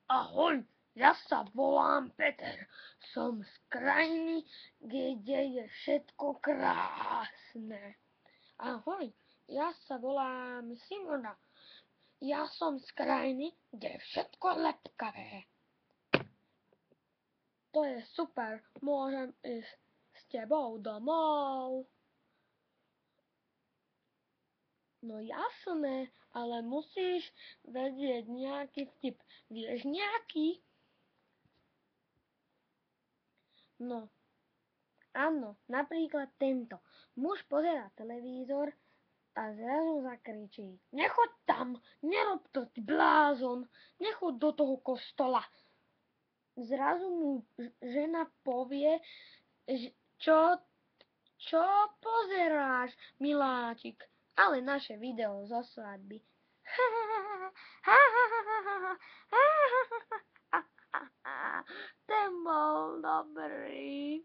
Ahoj, ja sa volám Peter. Som z krajiny, kde je všetko krásne. Ahoj, ja sa volám Simona. Ja som z krajiny, kde je všetko lepkavé. To je super, môžem ísť s tebou domov. No jasné, ale musíš vedieť nejaký vtip. Vieš nejaký? No, áno, napríklad tento. Muž pozerá televízor a zrazu zakričí: Nechoď tam, nerob to, ty blázon, nechoď do toho kostola. Zrazu mu žena povie: Čo, čo pozeráš, miláčik? Ale naše video zo svadby. Ten bol dobrý.